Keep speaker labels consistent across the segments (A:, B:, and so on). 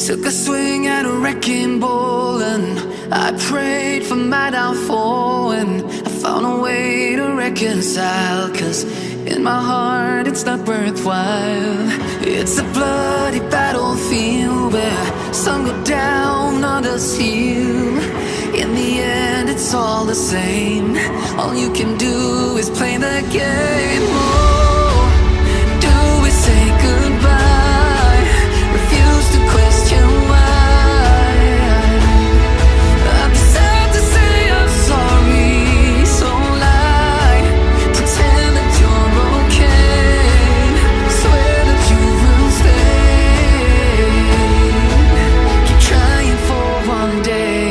A: Took a swing at a wrecking ball and I prayed for my downfall, and I found a way to reconcile, 'cause in my heart it's not worthwhile. It's a bloody battlefield where some go down, others heal. In the end it's all the same. All you can do is play the game. Oh, do we say goodbye? Refuse to question why. I'm sad to say I'm sorry, so lie. Pretend that you're okay. Swear that you will stay. Keep trying for one day.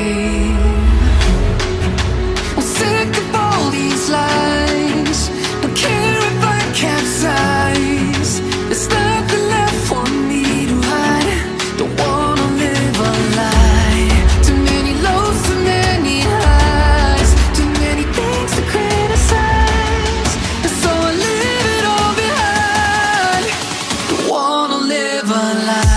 A: I'm sick of all these lies. Don't care if I capsize. There's nothing left for me to hide. Don't wanna live a lie. Too many lows, too many highs. Too many things to criticize. And so I leave it all behind. Don't wanna live a lie.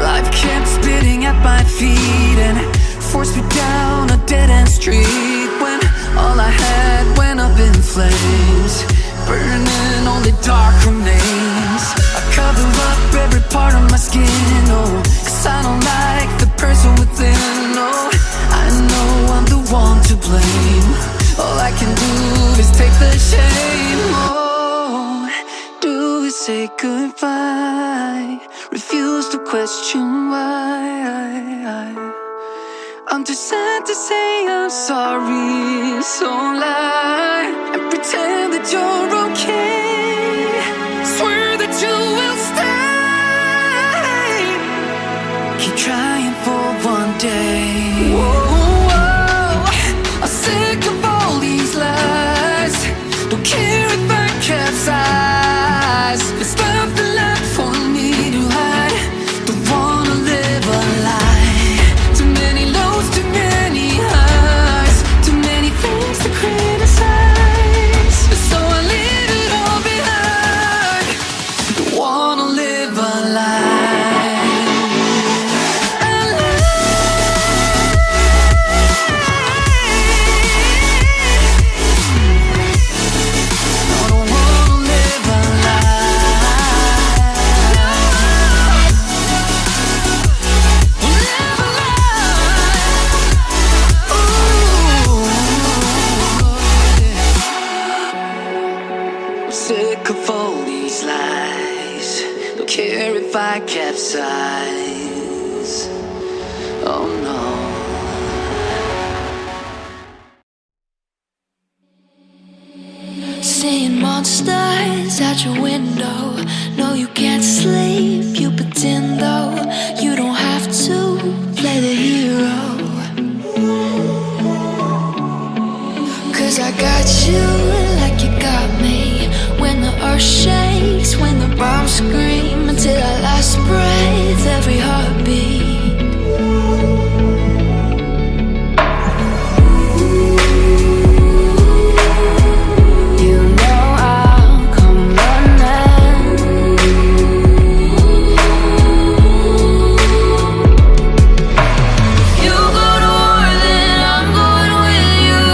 A: Life kept spitting at my feet and forced me down a dead-end street, when all I had went up in flames, burning only dark remains. I cover up every part of my skin, oh, 'cause I don't like the person within. Oh, I know I'm the one to blame. All I can do is take the shame. Oh, do we say goodbye? Refuse to question why. I'm too sad to say I'm sorry, so lie and pretend that you're okay. Swear that you will stay. Keep trying for one day. Whoa, I'm sick of all these lies. Don't care if I capsize. There's nothing left for me to hide. Don't wanna live a lie. Too many lows, too many highs. Too many things to criticize. So I leave it all behind. Don't wanna live a lie. A lie. No, don't wanna live a lie. Live a lie. Ooh. I'm sick of all these lies. Don't care if I capsize. Oh no.
B: Seeing monsters out your window. No, you can't sleep, you pretend though. You don't have to play the hero. 'Cause I got you like you got me. When the earth shakes, when the bombs scream, until our last breath, every heartbeat. You know I'll come running. If you go to war, then I'm going with you.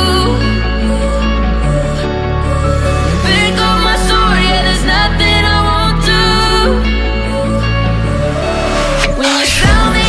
B: Pick up my sword, yeah, there's nothing I won't do. When you found me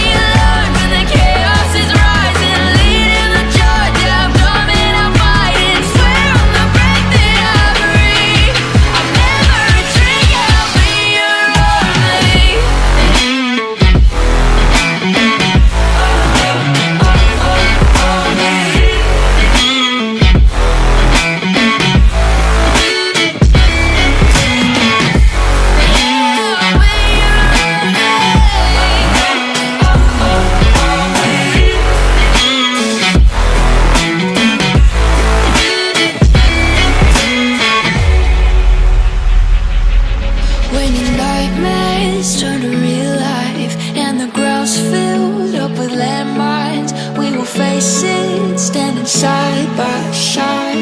B: standing side by side.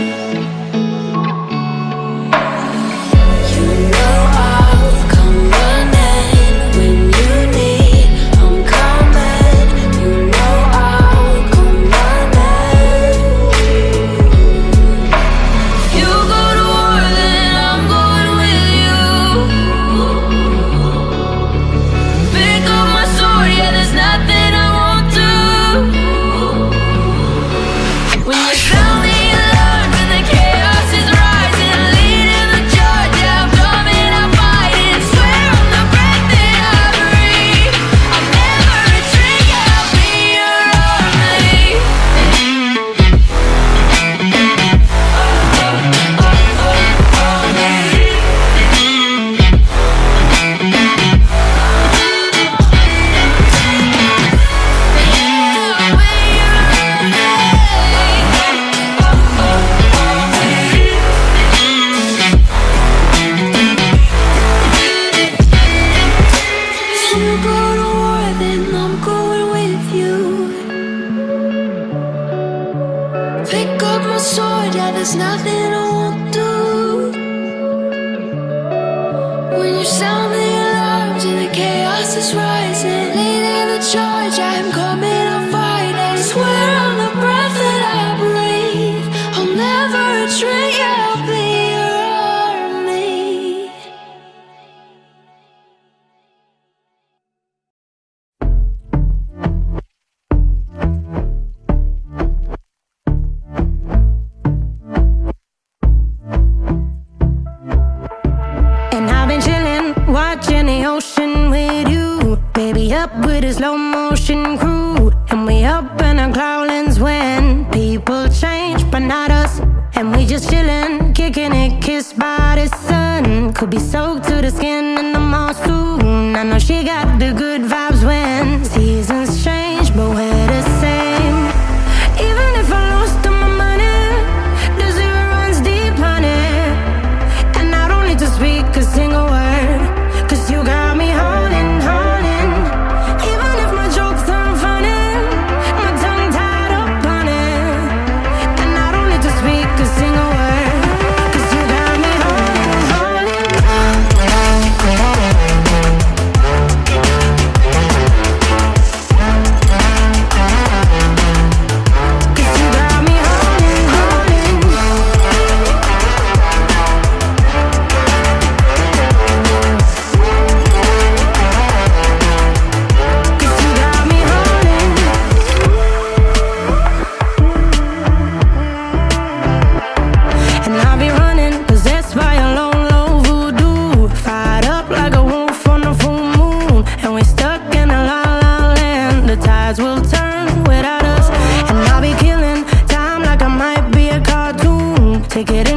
B: You know I'll come running when you need. I'm coming. You know I'll come running. If you go to war, then I'm going with you. Pick up my sword, yeah, there's nothing I won't do. When you sound the alarm and the chaos is rising, leading the charge, yeah, I'm coming, I'm fighting. Swear on the breath that I breathe, I'll never retreat, yeah, I'll be your army. If you go to war, then I'm going with you. Pick up my sword, yeah, there's nothing I won't do. When you sound the alarms and the chaos is rising, leading the charge, I'm coming, I'm fighting. Swear on the breath that I breathe, I'll never retreat, yeah, I'll be your army.
C: And I've been chillin', watching the ocean with you. Baby up with a slow motion crew. And we up in our cloudlands when people change, but not us. And we just chillin', kicking it, kissed by the sun. Could be soaked to the skin in the mall soon. I know she got the good vibes when seasons change, but we're the same. Even if I lost all my money, the zero runs deep, honey. And I don't need to speak a single word, 'cause you got me holding, holding. Even if my jokes aren't funny, my tongue tied up on it. And I don't need to speak a single word, 'cause you got me holding, holding. 'Cause you got me holding, holding. 'Cause you got me holding. And I'll be running, possessed by a low, low voodoo. Fired up like a wolf on a full moon. And we're stuck in a la la land. The tides will turn without us. And I'll be killing time like I might be a cartoon. Take it